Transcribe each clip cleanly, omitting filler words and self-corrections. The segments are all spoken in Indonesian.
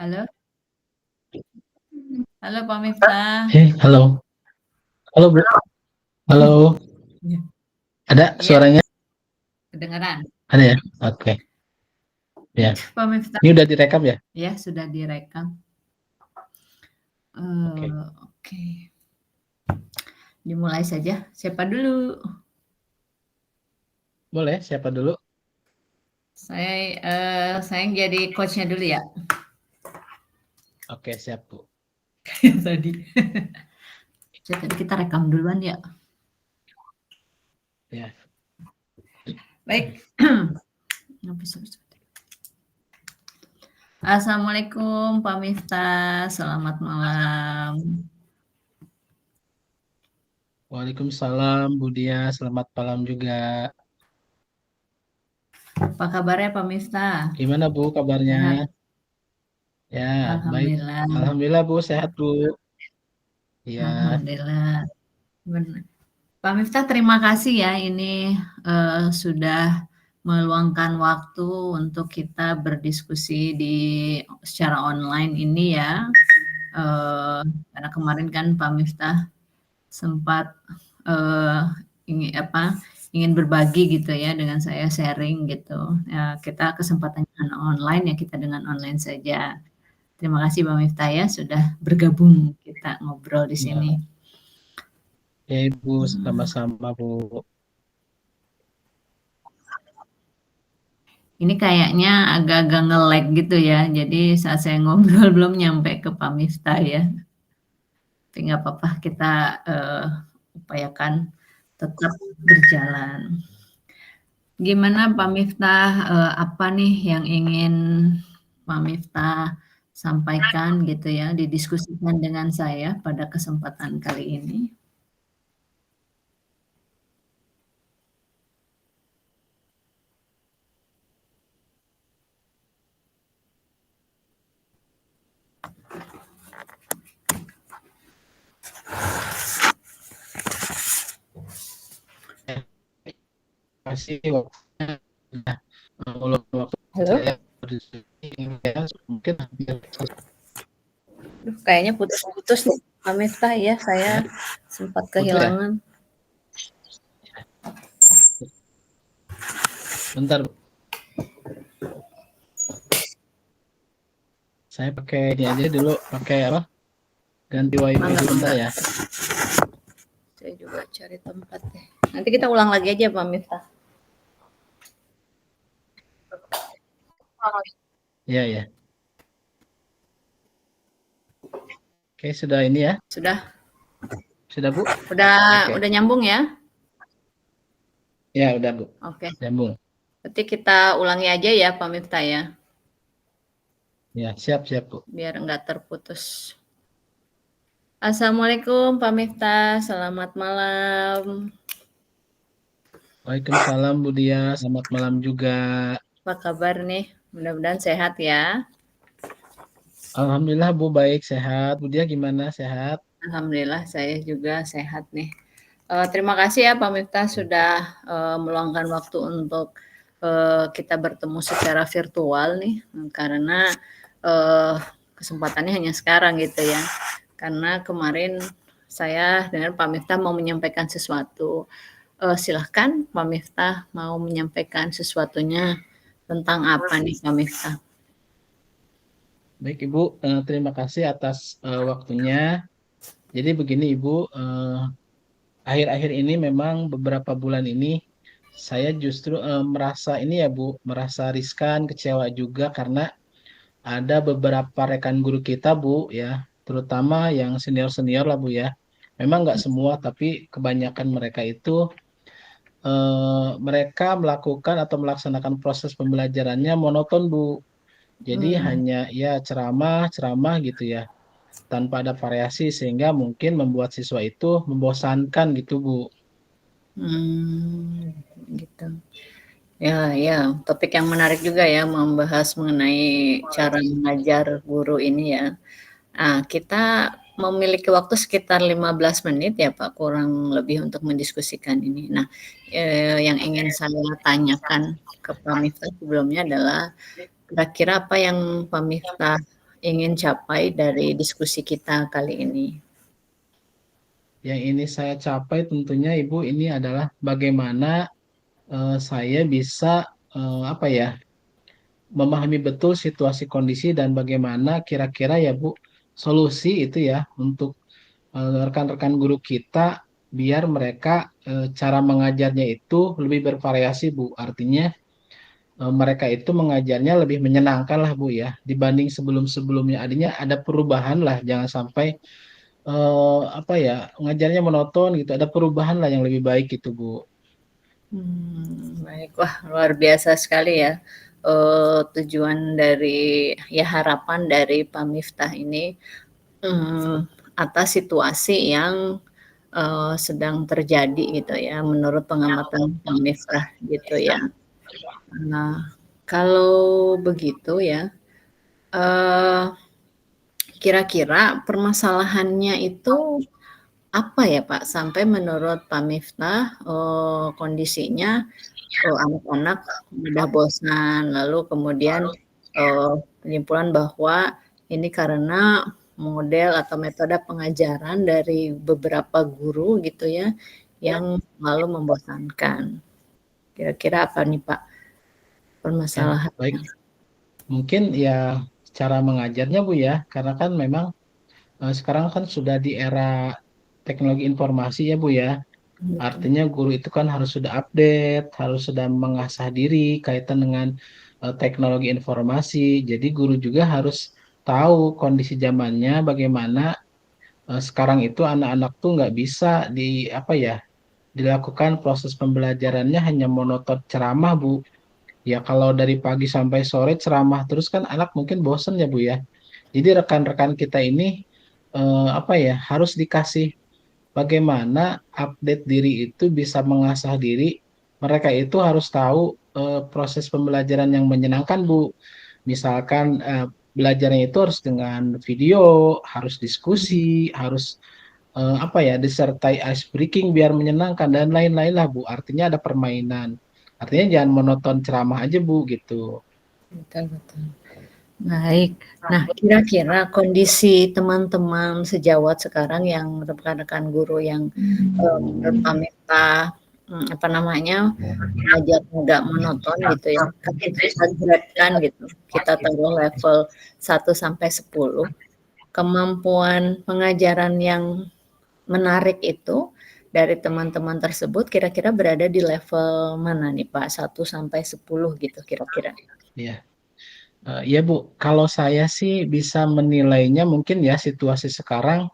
Halo? Halo Pak Miftah. Halo. Halo, Bro. Halo. Iya. Ada Iya, suaranya? kedengaran. Ada ya? Oke. Ya. Pak Miftah. Ini udah direkam ya? Ya, sudah direkam. Oke. Oke. Dimulai saja. Siapa dulu? Boleh, siapa dulu? Saya jadi coach-nya dulu ya. Oke, siap, Bu. Tadi. Tadi kita rekam duluan ya. Ya. Baik. Assalamualaikum Pak Miftah. Selamat malam. Waalaikumsalam, Bu Dia. Selamat malam juga. Apa kabarnya Pak Miftah? Gimana, Bu, kabarnya? Sehat? Ya, baik. Alhamdulillah. Alhamdulillah, Bu. Sehat, Bu. Iya. Alhamdulillah. Benar. Pak Miftah, terima kasih ya ini sudah meluangkan waktu untuk kita berdiskusi secara online ini ya. Karena kemarin kan Pak Miftah sempat ingin berbagi gitu ya dengan saya sharing gitu. Ya, kita kesempatannya online ya kita dengan online saja. Terima kasih Pak Miftah ya sudah bergabung kita ngobrol di Ya, sini. ya, Ibu. Sama-sama, Bu. Ini kayaknya agak-agak nge-lag gitu ya. Jadi saat saya ngobrol belum nyampe ke Pak Miftah ya. Tapi nggak apa-apa, kita upayakan tetap berjalan. Gimana Pak Miftah, apa nih yang ingin Pak Miftah sampaikan gitu ya, didiskusikan dengan saya pada kesempatan kali ini? Kasih waktunya. Nah, meluangkan waktu Halo? saya berdiskusi, ya, mungkin hampir Duh, kayaknya putus-putus nih Pak Miftah ya, saya sempat putus ya. kehilangan. Bentar, Bu. Saya pakai ini aja dulu, pakai apa? Ganti wifi Mangga, dulu bentar mangga. ya. Saya juga cari tempat deh. Nanti kita ulang lagi aja Pak Miftah. Iya, ya. Oke, sudah ini ya. Sudah? Sudah, Bu? Udah Oke. nyambung ya? Ya, udah, Bu. Oke. Nyambung. Berarti kita ulangi aja ya Pak Miftah ya, Ya, siap, Bu. biar nggak terputus. Assalamualaikum Pak Miftah, selamat malam. Waalaikumsalam, Bu Dia. Selamat malam juga. Apa kabar nih? Mudah-mudahan sehat ya. Alhamdulillah, Bu, baik, sehat. Bu Dia gimana? Sehat? Alhamdulillah saya juga sehat nih. Terima kasih ya Pak Miftah sudah meluangkan waktu untuk kita bertemu secara virtual nih, karena kesempatannya hanya sekarang gitu ya. Karena kemarin saya dengan Pak Miftah mau menyampaikan sesuatu. Silahkan Pak Miftah mau menyampaikan sesuatunya tentang apa nih Pak Miftah? Baik, Ibu. Terima kasih atas waktunya. Jadi begini, Ibu. Akhir-akhir ini memang beberapa bulan ini saya justru merasa ini ya, Bu, merasa riskan, kecewa juga karena ada beberapa rekan guru kita, Bu, ya, terutama yang senior-senior lah, Bu, ya. Memang nggak semua, tapi kebanyakan mereka itu mereka melakukan atau melaksanakan proses pembelajarannya monoton, Bu. Jadi Hmm. hanya ya ceramah gitu ya, tanpa ada variasi sehingga mungkin membuat siswa itu membosankan gitu, Bu. Gitu. Ya, ya, topik yang menarik juga ya membahas mengenai cara mengajar guru ini ya. Nah, kita memiliki waktu sekitar 15 menit ya Pak, kurang lebih untuk mendiskusikan ini. Nah, yang ingin saya tanyakan ke Pak Miftah sebelumnya adalah kira-kira apa yang Pak Miftah ingin capai dari diskusi kita kali ini? Yang ini saya capai tentunya Ibu ini adalah bagaimana saya bisa apa ya, memahami betul situasi kondisi dan bagaimana kira-kira ya Bu solusi itu ya untuk rekan-rekan guru kita biar mereka cara mengajarnya itu lebih bervariasi Bu. Artinya mereka itu mengajarnya lebih menyenangkan lah Bu ya dibanding sebelum-sebelumnya. Artinya ada perubahan lah, jangan sampai apa ya ngajarnya monoton gitu. Ada perubahan lah yang lebih baik gitu Bu. Baik. Wah, luar biasa sekali ya, tujuan dari ya harapan dari Pak Miftah ini, atas situasi yang, sedang terjadi gitu ya, menurut pengamatan Pak Miftah gitu ya. Nah, kalau begitu ya, eee, kira-kira permasalahannya itu apa ya Pak, sampai menurut Pak Miftah, kondisinya anak-anak mudah bosan, lalu kemudian, penyimpulan bahwa ini karena model atau metode pengajaran dari beberapa guru gitu ya, yang selalu membosankan. Kira-kira apa nih Pak Ya, baik. permasalahannya? Mungkin ya cara mengajarnya Bu ya, karena kan memang sekarang kan sudah di era teknologi informasi ya Bu ya. Betul. Artinya guru itu kan harus sudah update, harus sudah mengasah diri kaitan dengan teknologi informasi. Jadi guru juga harus tahu kondisi zamannya bagaimana sekarang itu anak-anak tuh nggak bisa di apa ya dilakukan proses pembelajarannya hanya monoton ceramah Bu. Ya kalau dari pagi sampai sore ceramah terus kan anak mungkin bosen ya Bu ya. Jadi rekan-rekan kita ini apa ya harus dikasih bagaimana update diri itu bisa mengasah diri. Mereka itu harus tahu proses pembelajaran yang menyenangkan, Bu. Misalkan belajarnya itu harus dengan video, harus diskusi, harus apa ya, disertai ice breaking biar menyenangkan dan lain-lain lah, Bu. Artinya ada permainan. Artinya jangan monoton ceramah aja, Bu, gitu. Betul betul. Baik. Nah, kira-kira kondisi teman-teman sejawat sekarang yang rekan-rekan guru yang, menurut Pak Miftah, apa namanya, mengajar nggak monoton gitu ya, kan kita grade kan gitu, kita taruh level 1 sampai 10, kemampuan pengajaran yang menarik itu dari teman-teman tersebut kira-kira berada di level mana nih Pak? 1 sampai 10 gitu kira-kira? Ya. Ya Bu, kalau saya sih bisa menilainya mungkin ya situasi sekarang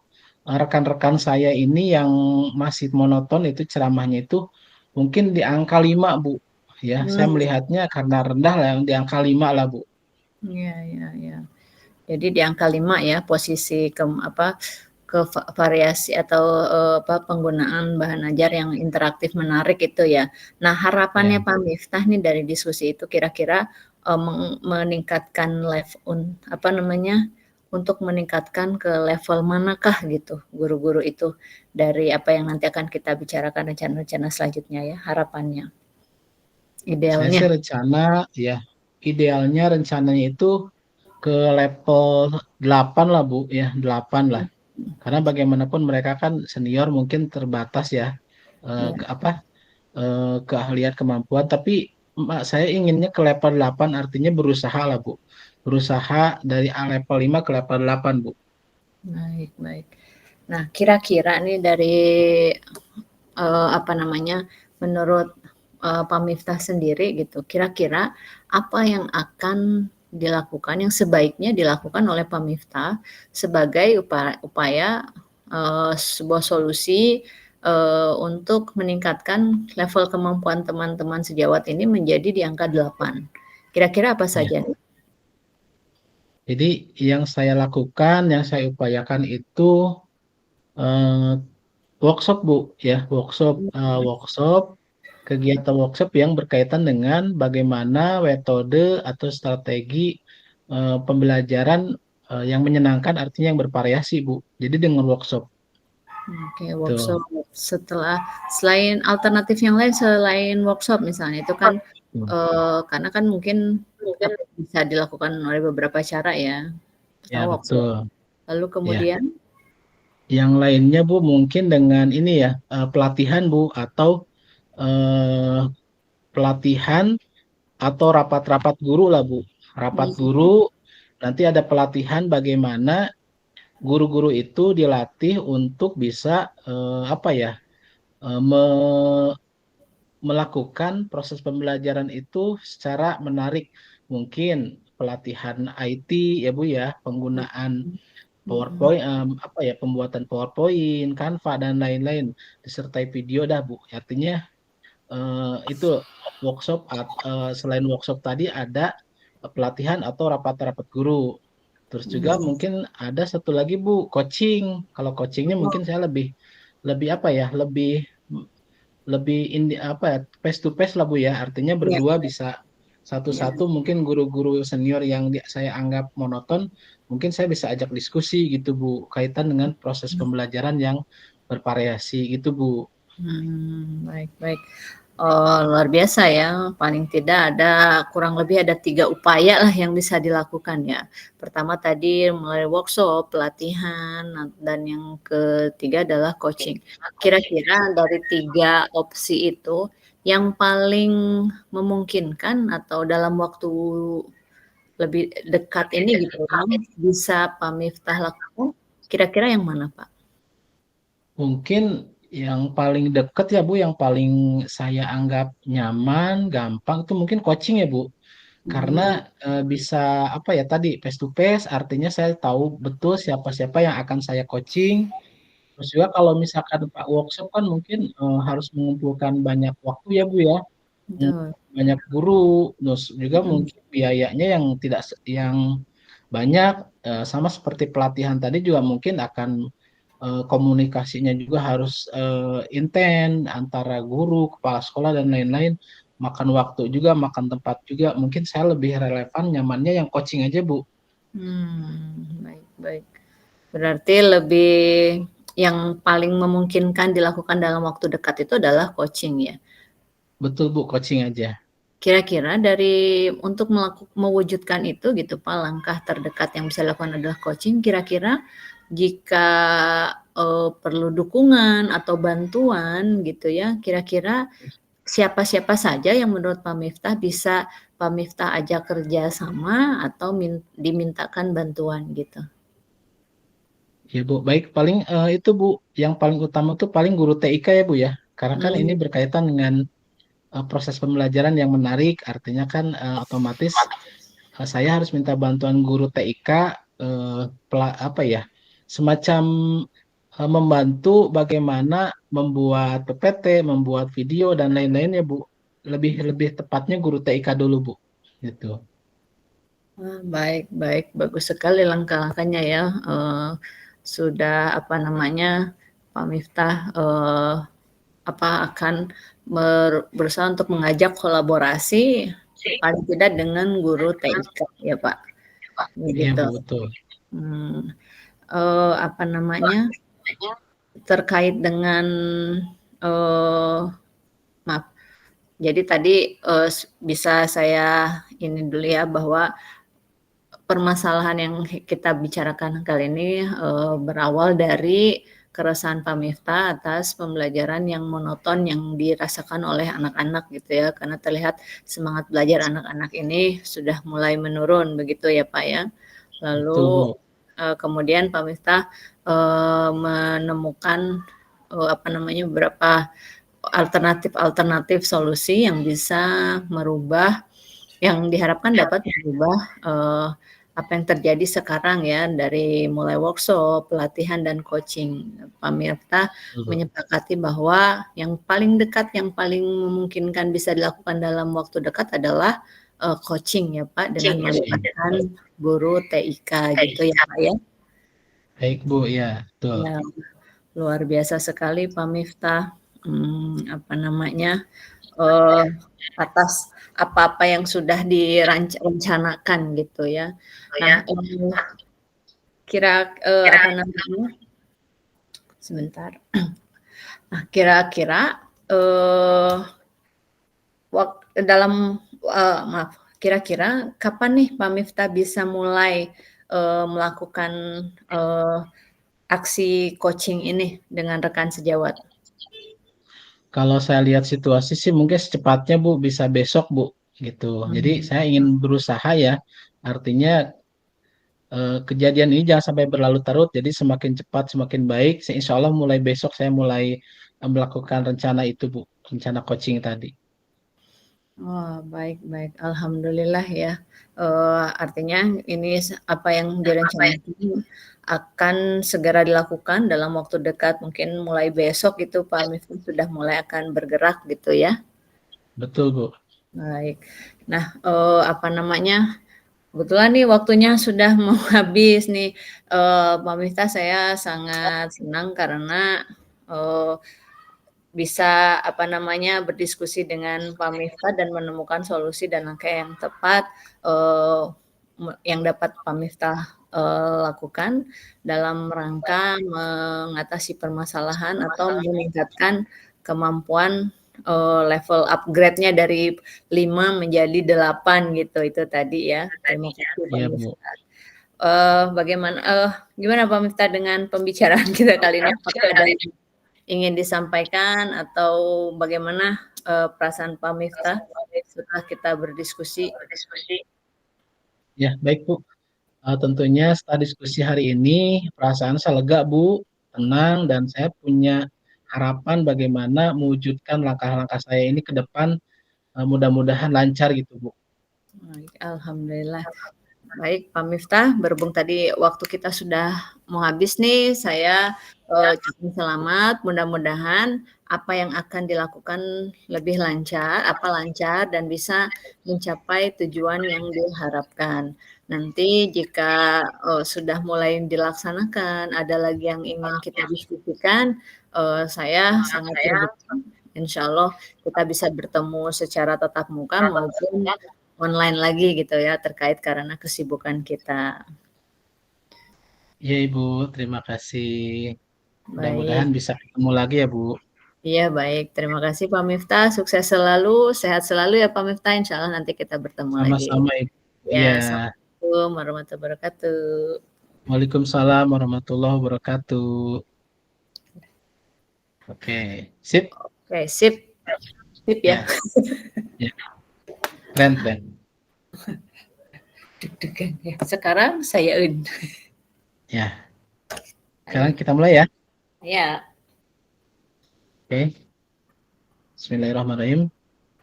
rekan-rekan saya ini yang masih monoton itu ceramahnya itu mungkin di angka 5 Bu. Ya, saya Mmm, melihatnya karena rendah lah di angka 5 lah Bu. iya iya iya. Jadi di angka 5 ya posisi apa, variasi atau, apa, penggunaan bahan ajar yang interaktif menarik itu ya. Nah harapannya Ya, Pak Miftah nih dari diskusi itu kira-kira, meningkatkan apa namanya, untuk meningkatkan ke level manakah gitu guru-guru itu dari apa yang nanti akan kita bicarakan rencana-rencana selanjutnya ya harapannya, saya idealnya? sih rencana ya idealnya rencananya itu ke level 8 lah Bu ya, 8 lah. Mhm, Karena bagaimanapun mereka kan senior mungkin terbatas ya iya. apa keahlian kemampuan tapi saya inginnya ke level 8 artinya berusaha lah Bu. Berusaha dari level 5 ke level 8 Bu. Baik baik. Nah, kira-kira nih dari, apa namanya, menurut, Pak Miftah sendiri gitu, kira-kira apa yang akan dilakukan, yang sebaiknya dilakukan oleh Pak Miftah sebagai upaya, sebuah solusi, untuk meningkatkan level kemampuan teman-teman sejawat ini menjadi di angka 8. Kira-kira apa Ya. saja nih? Jadi yang saya lakukan, yang saya upayakan itu eh, workshop Bu ya, workshop kegiatan workshop yang berkaitan dengan bagaimana metode atau strategi pembelajaran yang menyenangkan artinya yang bervariasi Bu. Jadi dengan workshop Oke, tuh. workshop selain alternatif yang lain selain workshop misalnya itu kan, Tuh. karena kan mungkin apa, bisa dilakukan oleh beberapa cara ya, Ya, pertama workshop, betul. lalu Ya. kemudian? Yang lainnya Bu mungkin dengan ini ya, pelatihan Bu, atau eh, pelatihan atau rapat-rapat guru lah Bu. Rapat Mhm, guru, nanti ada pelatihan bagaimana guru-guru itu dilatih untuk bisa apa ya, melakukan proses pembelajaran itu secara menarik. Mungkin pelatihan IT ya Bu ya, penggunaan mhm, mhm, PowerPoint, apa ya, pembuatan PowerPoint, Canva dan lain-lain, disertai video dah Bu. Artinya itu workshop, selain workshop tadi ada pelatihan atau rapat-rapat guru. Terus juga mhm. mungkin ada satu lagi Bu, coaching. Kalau coachingnya Oh, mungkin saya lebih lebih apa ya, lebih lebih apa ya, face to face lah Bu ya. Artinya iya, berdua bisa iya. satu-satu, mungkin guru-guru senior yang saya anggap monoton, mungkin saya bisa ajak diskusi gitu Bu, kaitan dengan proses pembelajaran yang bervariasi gitu Bu. Baik, baik. Oh, luar biasa ya, paling tidak ada kurang lebih ada 3 upaya lah yang bisa dilakukan ya. Pertama tadi mulai workshop, pelatihan, dan yang ketiga adalah coaching. Kira-kira dari 3 opsi itu, yang paling memungkinkan atau dalam waktu lebih dekat ini gitu kan, bisa Pak Miftah lakukan, kira-kira yang mana Pak? Mungkin yang paling deket ya Bu, yang paling saya anggap nyaman, gampang itu mungkin coaching ya Bu. Karena Mhm, bisa apa ya tadi, face to face, artinya saya tahu betul siapa-siapa yang akan saya coaching. Terus juga kalau misalkan Pak workshop kan mungkin harus mengumpulkan banyak waktu ya Bu ya, betul. banyak guru, terus juga Mhm, mungkin biayanya yang tidak yang banyak, sama seperti pelatihan tadi juga mungkin akan komunikasinya juga harus intens antara guru, kepala sekolah dan lain-lain, makan waktu juga, makan tempat juga. Mungkin saya lebih relevan nyamannya yang coaching aja Bu. baik, baik. Berarti lebih yang paling memungkinkan dilakukan dalam waktu dekat itu adalah coaching ya? Betul Bu, coaching aja. Kira-kira dari untuk mewujudkan itu gitu Pak, langkah terdekat yang bisa dilakukan adalah coaching, kira-kira jika, perlu dukungan atau bantuan gitu ya, kira-kira siapa-siapa saja yang menurut Pak Miftah bisa Pak Miftah ajak kerja sama atau dimintakan bantuan gitu? Ya Bu, baik, paling itu Bu, yang paling utama tuh paling guru TIK ya Bu ya. Karena kan ini Mmm, berkaitan dengan proses pembelajaran yang menarik, artinya kan otomatis saya harus minta bantuan guru TIK, apa ya, semacam membantu bagaimana membuat PPT, membuat video dan lain-lain ya Bu. Lebih lebih tepatnya guru TIK dulu Bu. Gitu. baik, baik, bagus sekali langkah-langkahnya ya, sudah apa namanya, Pak Miftah, apa, akan berusaha untuk mengajak kolaborasi paling tidak dengan guru TIK ya Pak, Iya begitu. Bu, betul. Mmm, apa namanya, terkait dengan, eee, maaf, jadi tadi, bisa saya ini dulu ya bahwa permasalahan yang kita bicarakan kali ini, berawal dari keresahan Pak Miftah atas pembelajaran yang monoton yang dirasakan oleh anak-anak gitu ya, karena terlihat semangat belajar anak-anak ini sudah mulai menurun begitu ya, Pak, ya. Betul Bu. Lalu, kemudian Pak Miftah, menemukan, apa namanya, beberapa alternatif-alternatif solusi yang bisa merubah yang diharapkan dapat merubah, apa yang terjadi sekarang ya, dari mulai workshop, pelatihan, dan coaching. Pak Miftah Betul, Bu. menyepakati bahwa yang paling dekat, yang paling memungkinkan bisa dilakukan dalam waktu dekat adalah, coaching ya Pak, dengan Coaching. melibatkan guru TIK gitu ya Pak ya? Baik Bu, ya, betul. Ya, luar biasa sekali Pak Miftah, apa namanya, eee, atas apa-apa yang sudah direncanakan gitu ya. Nah, apa namanya, sebentar. Nah, kira-kira, eee, dalam maaf, kira-kira kapan nih Pak Miftah bisa mulai, melakukan, eee, aksi coaching ini dengan rekan sejawat? Kalau saya lihat situasi sih mungkin secepatnya Bu, bisa besok Bu, gitu. Jadi Mmm. saya ingin berusaha ya, artinya kejadian ini jangan sampai berlarut-larut, jadi semakin cepat semakin baik. Insya Allah mulai besok saya mulai melakukan rencana itu Bu, rencana coaching tadi. Oh, baik baik, alhamdulillah ya, artinya ini apa yang direncanakan akan segera dilakukan dalam waktu dekat, mungkin mulai besok itu Pak Miftah sudah mulai akan bergerak gitu ya? Betul Bu. Baik. Nah, apa namanya, kebetulan nih waktunya sudah mau habis nih, Pak Miftah, saya sangat senang karena, eee, bisa, apa namanya, berdiskusi dengan Pak Miftah dan menemukan solusi dan langkah yang tepat, eee, yang dapat Pak Miftah, lakukan dalam rangka mengatasi permasalahan atau meningkatkan kemampuan, level upgrade-nya dari 5 menjadi 8 gitu, itu tadi ya. Terima kasih Pak Iya Bu. Miftah. Gimana Pak Miftah dengan pembicaraan kita kali ini? Apakah ada yang ingin disampaikan atau bagaimana, perasaan Pak Miftah setelah kita berdiskusi? Ya baik Bu. Tentunya setelah diskusi hari ini perasaan saya lega Bu, tenang dan saya punya harapan bagaimana mewujudkan langkah-langkah saya ini ke depan, mudah-mudahan lancar gitu Bu. Baik, alhamdulillah. Baik, Pak Miftah, berhubung tadi waktu kita sudah mau habis nih, saya, ucapin selamat, mudah-mudahan apa yang akan dilakukan lebih lancar, lancar dan bisa mencapai tujuan yang diharapkan. Nanti jika, sudah mulai dilaksanakan, ada lagi yang ingin kita diskusikan, saya sangat terbuka, insyaallah kita bisa bertemu secara tatap muka maupun online lagi gitu ya, terkait karena kesibukan kita. Iya Ibu, terima kasih. Baik, Mudah-mudahan bisa ketemu lagi ya Bu. iya baik. Terima kasih Pak Miftah, sukses selalu, sehat selalu ya Pak Miftah, insyaallah nanti kita bertemu lagi. Sama-sama Ibu. Ya, Iya. assalamualaikum warahmatullahi wabarakatuh. Waalaikumsalam warahmatullahi wabarakatuh. Oke, sip. Oke, sip, sip ya. Ya, ya. Keren, keren. Deg-degan ya. Sekarang saya un. Ya, sekarang Ayo. kita mulai ya. Ya. Oke. Bismillahirrahmanirrahim.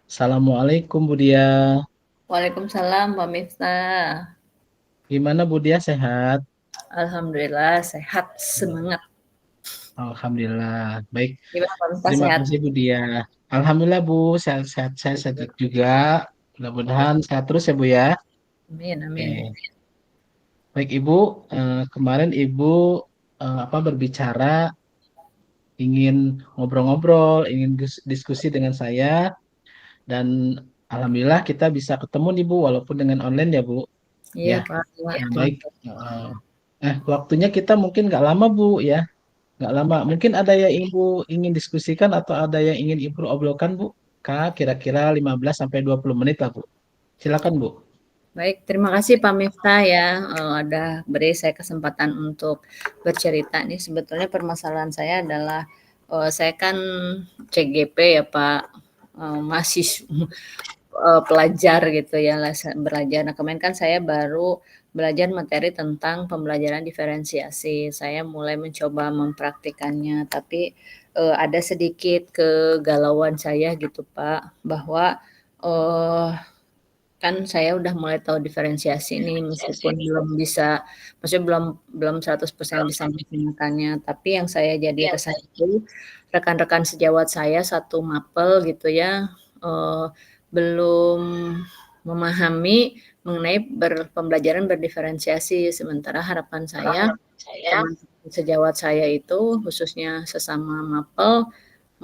Assalamualaikum Bu Dia. Waalaikumsalam Pak Miftah. Gimana Bu Dia, sehat? Alhamdulillah sehat, semangat. Alhamdulillah. Baik. Gimana Pak Miftah, Terima sehat? kasih Bu Dia. Alhamdulillah Bu, sehat-sehat saya sehat juga. Mudah-mudahan sehat terus ya Bu ya. Amin amin. Oke. Baik Ibu, kemarin Ibu berbicara ingin ngobrol-ngobrol, ingin diskusi dengan saya dan alhamdulillah kita bisa ketemu nih Bu, walaupun dengan online ya Bu. Iya Ya, Pak, baik. Waktunya kita mungkin nggak lama Bu ya, nggak lama. Mungkin ada yang Ibu ingin diskusikan atau ada yang ingin Ibu obrolkan Bu? Kak, kira-kira 15 sampai 20 menit lah Bu. Silakan Bu. baik, terima kasih Pak Miftah ya, udah beri saya kesempatan untuk bercerita nih. Sebetulnya permasalahan saya adalah, saya kan CGP ya Pak, masih pelajar gitu ya, belajar. Nah, kemarin kan saya baru belajar materi tentang pembelajaran diferensiasi. Saya mulai mencoba mempraktikannya, tapi, ada sedikit kegalauan saya gitu Pak, bahwa, eee kan saya udah mulai tahu diferensiasi nih meskipun belum bisa, maksudnya belum belum 100% bisa menggunakannya, tapi yang saya jadi resah itu rekan-rekan sejawat saya satu mapel gitu ya, belum memahami mengenai pembelajaran berdiferensiasi. Sementara harapan saya teman-teman sejawat saya itu khususnya sesama mapel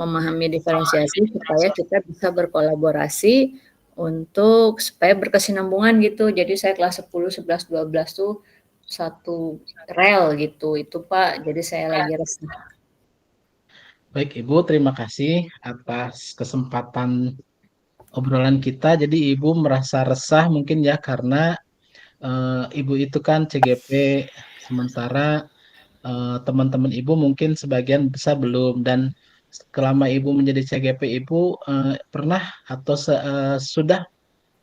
memahami diferensiasi supaya kita bisa berkolaborasi untuk supaya berkesinambungan gitu. Jadi saya kelas 10, 11, 12 tuh satu rel gitu, itu Pak. Jadi saya lagi resah. Baik Ibu, terima kasih atas kesempatan obrolan kita. Jadi Ibu merasa resah mungkin ya karena Ibu itu kan CGP, sementara teman-teman Ibu mungkin sebagian besar belum, dan selama Ibu menjadi CGP Ibu pernah atau sudah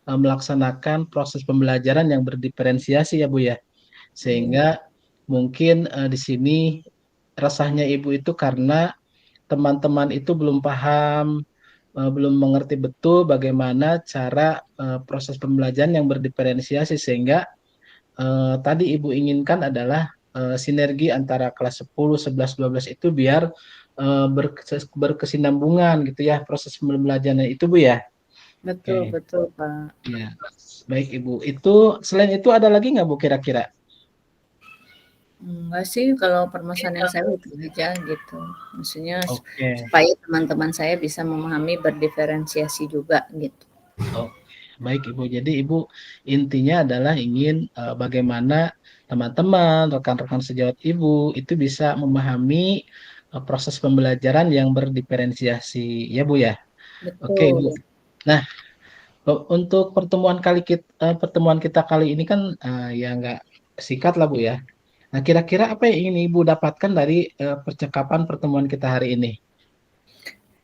melaksanakan proses pembelajaran yang berdiferensiasi ya Bu ya. Iya. Sehingga mungkin di sini resahnya Ibu itu karena teman-teman itu belum paham, belum mengerti betul bagaimana cara proses pembelajaran yang berdiferensiasi, sehingga tadi Ibu inginkan adalah sinergi antara kelas 10, 11, 12 itu biar berkesinambungan gitu ya proses pembelajarannya itu Bu ya. Betul Oke, betul, Pak. ya, baik Ibu. Itu selain itu ada lagi nggak Bu kira-kira? Enggak sih, kalau permasalahan saya itu aja gitu. Maksudnya Oke, supaya teman-teman saya bisa memahami berdiferensiasi juga gitu. oke, baik Ibu. Jadi Ibu intinya adalah ingin bagaimana teman-teman, rekan-rekan sejawat Ibu itu bisa memahami proses pembelajaran yang berdiferensiasi, ya Bu ya. Oke Ibu. Betul. Nah, untuk pertemuan kita kali ini kan ya nggak singkat lah Bu ya. Nah, kira-kira apa yang ingin Ibu dapatkan dari percakapan pertemuan kita hari ini?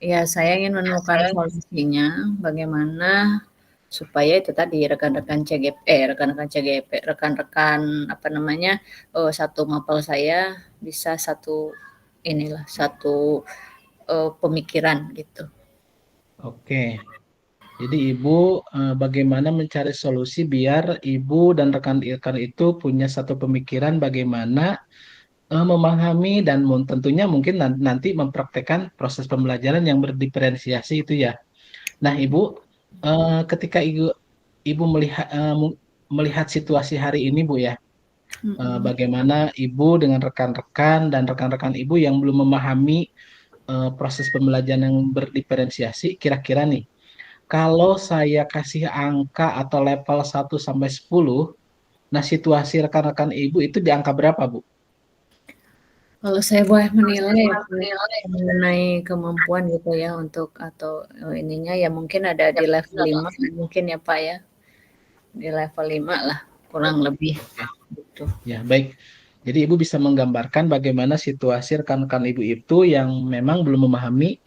Ya, saya ingin menemukan solusinya bagaimana supaya itu tadi rekan-rekan CGP, rekan-rekan apa namanya, satu mapel saya bisa satu pemikiran gitu. Oke, jadi Ibu bagaimana mencari solusi biar Ibu dan rekan-rekan itu punya satu pemikiran bagaimana memahami dan tentunya mungkin nanti mempraktekkan proses pembelajaran yang berdiferensiasi itu ya. Nah, Ibu, ketika Ibu melihat situasi hari ini, Bu ya, Mhm. bagaimana Ibu dengan rekan-rekan dan rekan-rekan Ibu yang belum memahami proses pembelajaran yang berdiferensiasi, kira-kira nih, kalau saya kasih angka atau level 1 sampai 10, nah situasi rekan-rekan Ibu itu di angka berapa, Bu? Kalau saya boleh menilai ya, Pak, mengenai kemampuan gitu ya untuk atau, ininya ya mungkin ada di level 5 mungkin ya, Pak, ya. Di level 5 lah kurang lebih Oke, gitu. ya baik. Jadi Ibu bisa menggambarkan bagaimana situasi rekan-rekan Ibu itu yang memang belum memahami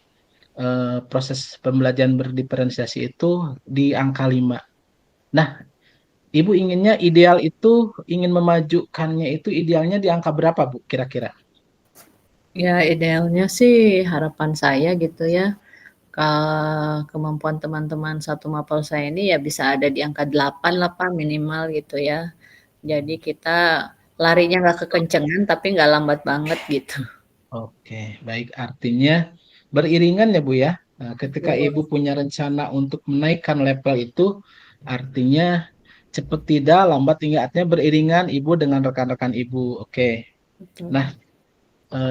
proses pembelajaran berdiferensiasi itu di angka 5. Nah, Ibu inginnya ideal itu ingin memajukannya itu idealnya di angka berapa, Bu, kira-kira? Ya idealnya sih harapan saya gitu ya, kemampuan teman-teman satu mapel saya ini ya bisa ada di angka 8 lah, Pak, minimal gitu ya. Jadi kita larinya nggak kekencengan tapi nggak lambat banget gitu. Oke, baik. Artinya beriringan ya, Bu ya. Nah, ketika Betul Ibu punya rencana untuk menaikkan level itu, artinya cepat tidak, lambat tidak, artinya beriringan Ibu dengan rekan-rekan Ibu. Oke. betul. Nah,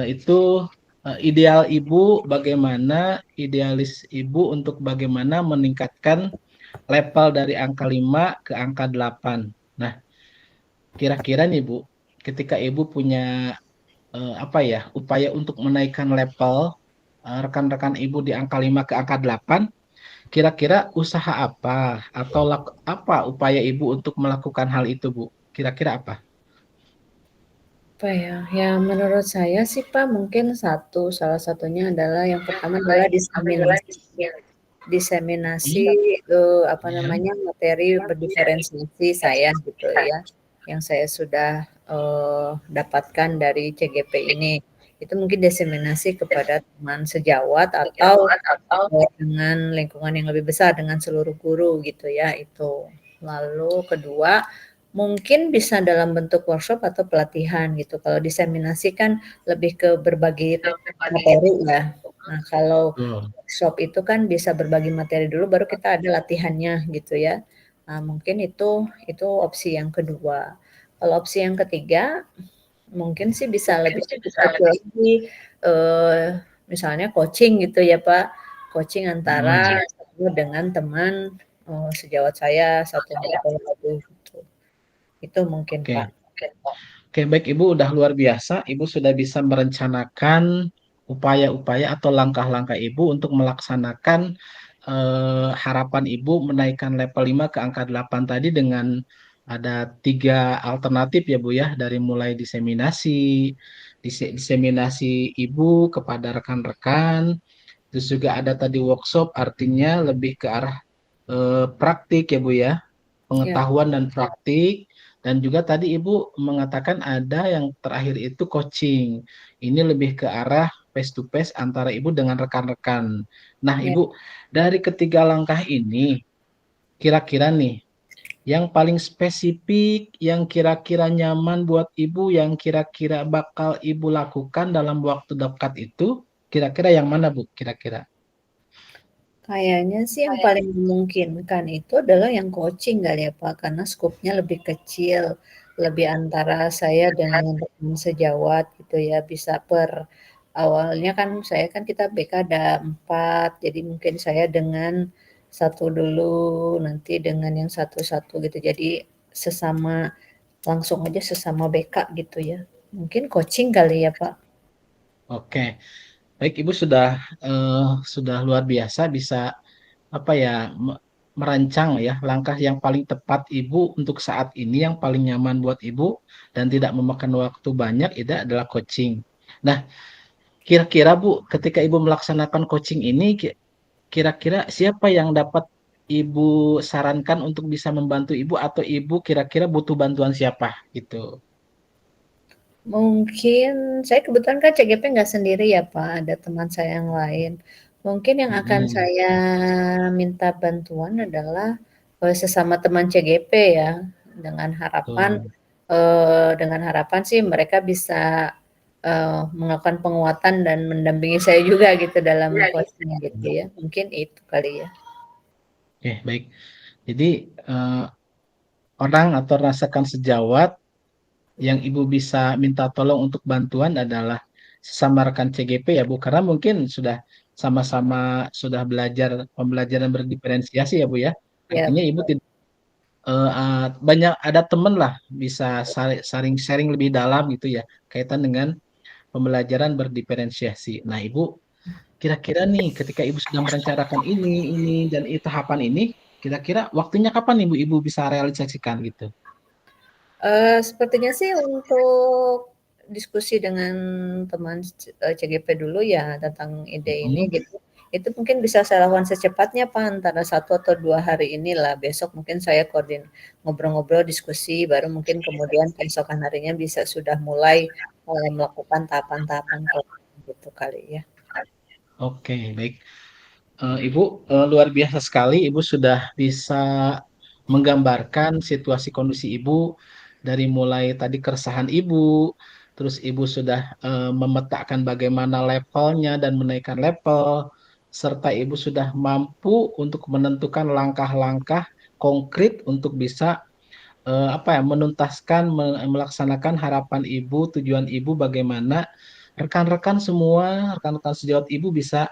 itu ideal Ibu bagaimana, idealis Ibu untuk bagaimana meningkatkan level dari angka 5 ke angka 8. Nah, kira-kira nih Bu, ketika Ibu punya apa ya, upaya untuk menaikkan level rekan-rekan Ibu di angka 5 ke angka 8, kira-kira usaha apa atau apa upaya Ibu untuk melakukan hal itu, Bu? Kira-kira apa? Apa ya, ya menurut saya sih, Pak, mungkin salah satunya adalah yang pertama adalah diseminasi. Diseminasi, Hmm? apa Ya. namanya, materi berdiferensiasi saya gitu ya, yang saya sudah, dapatkan dari CGP ini. Itu mungkin diseminasi kepada teman sejawat atau, dengan lingkungan yang lebih besar, dengan seluruh guru gitu ya, itu. Lalu kedua, mungkin bisa dalam bentuk workshop atau pelatihan gitu. Kalau diseminasi kan lebih ke berbagi materi ya. Nah, kalau Betul. workshop itu kan bisa berbagi materi dulu baru kita ada latihannya gitu ya. Nah, mungkin itu opsi yang kedua. Kalau opsi yang ketiga, mungkin sih bisa lebih kecil lagi, misalnya coaching gitu ya, Pak. Coaching antara Hmm. saya dengan teman, sejawat saya satu mapel itu gitu. Itu mungkin, Pak. Oke. Oke, baik Ibu udah luar biasa. Ibu sudah bisa merencanakan upaya-upaya atau langkah-langkah Ibu untuk melaksanakan harapan Ibu menaikkan level 5 ke angka 8 tadi dengan ada 3 alternatif ya Bu ya, dari mulai diseminasi Ibu kepada rekan-rekan, terus juga ada tadi workshop, artinya lebih ke arah praktik ya Bu ya, Ya, pengetahuan dan praktik, dan juga tadi Ibu mengatakan ada yang terakhir itu coaching. Ini lebih ke arah face to face antara Ibu dengan rekan-rekan. Nah, ya. Ibu, dari ketiga langkah ini, kira-kira nih, yang paling spesifik, yang kira-kira nyaman buat Ibu, yang kira-kira bakal Ibu lakukan dalam waktu dekat itu, kira-kira yang mana Bu? Kira-kira? Kayaknya sih yang paling memungkinkan itu adalah yang coaching kali ya Pak, karena skupnya lebih kecil, lebih antara saya dengan teman sejawat gitu ya, bisa per awalnya kan saya kan kita BK ada 4, jadi mungkin saya dengan satu dulu, nanti dengan yang satu-satu gitu. Jadi sesama langsung aja sesama BK gitu ya. Mungkin coaching kali ya Pak? Oke. Baik, Ibu sudah luar biasa bisa apa ya merancang ya langkah yang paling tepat Ibu untuk saat ini yang paling nyaman buat Ibu dan tidak memakan waktu banyak itu adalah coaching. Nah, kira-kira Bu, ketika Ibu melaksanakan coaching ini kira-kira siapa yang dapat Ibu sarankan untuk bisa membantu Ibu atau Ibu kira-kira butuh bantuan siapa gitu. Mungkin saya kebetulan kan CGP nggak sendiri ya Pak, ada teman saya yang lain. Mungkin yang akan Mm-mm. saya minta bantuan adalah sesama teman CGP ya, dengan harapan Tuh. dengan harapan sih mereka bisa melakukan penguatan dan mendampingi saya juga gitu dalam coaching gitu ya. Mungkin itu kali ya. Oke, baik. Jadi eh, orang atau rasakan sejawat yang Ibu bisa minta tolong untuk bantuan adalah sesama rekan CGP ya Bu, karena mungkin sudah sama-sama sudah belajar pembelajaran berdiferensiasi ya Bu ya. Ya, Artinya Ibu tidak banyak ada teman lah bisa saring sharing lebih dalam gitu ya kaitan dengan pembelajaran berdiferensiasi. Nah Ibu kira-kira nih ketika Ibu sedang merencanakan ini dan tahapan ini, kira-kira waktunya kapan Ibu Ibu bisa realisasikan gitu? Sepertinya sih untuk diskusi dengan teman CGP dulu ya tentang ide ini Mm-mm. gitu. Itu mungkin bisa saya lakukan secepatnya Pak, antara 1 atau 2 hari inilah. Besok mungkin saya ngobrol-ngobrol, diskusi, baru mungkin kemudian keesokan harinya bisa sudah mulai melakukan tahapan-tahapan gitu kali ya. Oke, baik. Ibu luar biasa sekali, Ibu sudah bisa menggambarkan situasi kondisi Ibu dari mulai tadi keresahan Ibu, terus Ibu sudah memetakan bagaimana levelnya dan menaikkan level, serta Ibu sudah mampu untuk menentukan langkah-langkah konkret untuk bisa apa ya menuntaskan melaksanakan harapan Ibu, tujuan Ibu bagaimana rekan-rekan semua, rekan-rekan sejawat Ibu bisa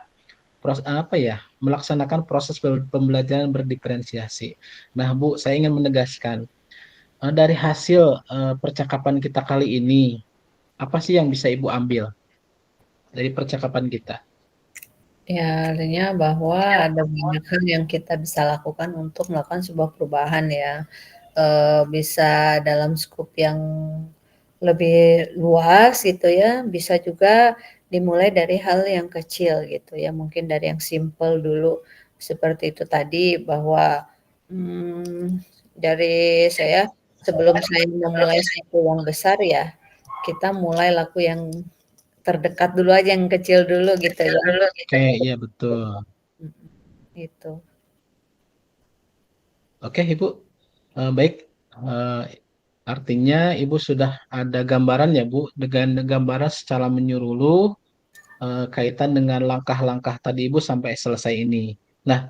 apa ya melaksanakan proses pembelajaran berdiferensiasi. Nah, Bu, saya ingin menegaskan dari hasil percakapan kita kali ini, apa sih yang bisa Ibu ambil dari percakapan kita? Ya, artinya bahwa ada banyak hal yang kita bisa lakukan untuk melakukan sebuah perubahan ya. Bisa dalam skup yang lebih luas gitu ya, bisa juga dimulai dari hal yang kecil gitu ya, mungkin dari yang simpel dulu seperti itu tadi bahwa, mmm, dari saya sebelum saya memulai sesuatu yang besar ya, kita mulai laku yang terdekat dulu aja, yang kecil dulu gitu ya. Oke, iya betul. Mhm, itu. Oke, Ibu. Baik. Eh, artinya Ibu sudah ada gambaran ya, Bu, dengan gambaran secara menyeluruh kaitan dengan langkah-langkah tadi Ibu sampai selesai ini. Nah,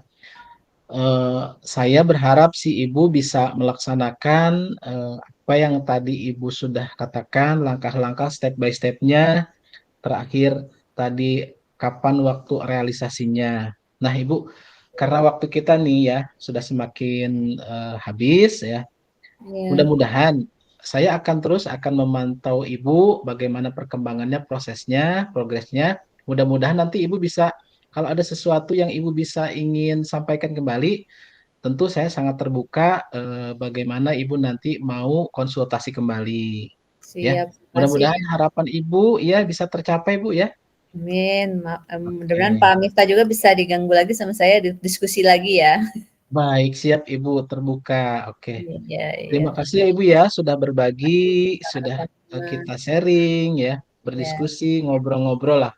saya berharap si Ibu bisa melaksanakan apa yang tadi Ibu sudah katakan, langkah-langkah step by step-nya, terakhir tadi kapan waktu realisasinya. Nah, Ibu, karena waktu kita nih ya sudah semakin habis ya, Iya. mudah-mudahan saya akan terus akan memantau Ibu bagaimana perkembangannya, prosesnya, progresnya. Mudah-mudahan nanti Ibu bisa kalau ada sesuatu yang Ibu bisa ingin sampaikan kembali, tentu saya sangat terbuka, bagaimana Ibu nanti mau konsultasi kembali, ya. Siap, makasih Mudah-mudahan ya. harapan Ibu ya bisa tercapai, Bu, ya. Amin. Mudah-mudahan Oke. Pak Miftah juga bisa diganggu lagi sama saya, diskusi lagi ya. Baik, siap Ibu, terbuka. Oke. Iya, iya. Terima kasih ya Ibu ya sudah berbagi, sudah Sama-sama. kita sharing ya, Ya, berdiskusi, ngobrol-ngobrol lah.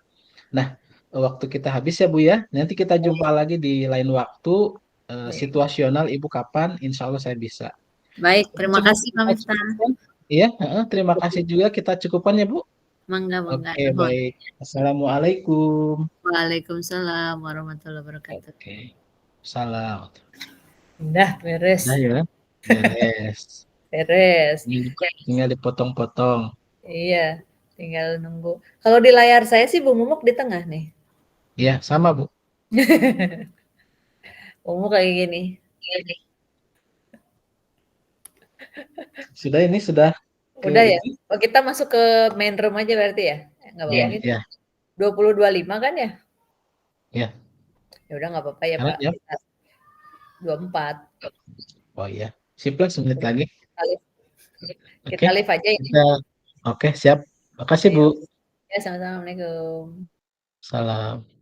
Nah, waktu kita habis ya Bu ya. Nanti kita jumpa lagi di lain waktu, baik. situasional Ibu kapan, insya Allah saya bisa. Baik, Kita terima cukup kasih Pak kita Miftah. cukupkan. Iya, heeh, terima kasih juga kita cukupkan ya Bu. Mangga, mangga. Oke, Nuhun. baik. Assalamualaikum. Waalaikumsalam warahmatullahi wabarakatuh. Oke. Salam. Udah Udah beres. ya, beres. Beres. Tinggal dipotong-potong. Iya, tinggal nunggu. Kalau di layar saya sih Bu Momok di tengah nih. Iya, sama Bu. Momok kayak gini. Sudah ini sudah ke Udah ya? ini. Oh, kita masuk ke main room aja berarti ya? Nggak Iya, apa-apa. iya, 20.25 kan ya? iya. Ya udah nggak apa-apa ya Karena Pak. ya, Kita 24. oh iya. Sip lah semenit lagi. Kita live, Oke, kita live aja ini. kita oke, siap. Makasih Bu. Ya, sama-sama. Assalamualaikum. Salam.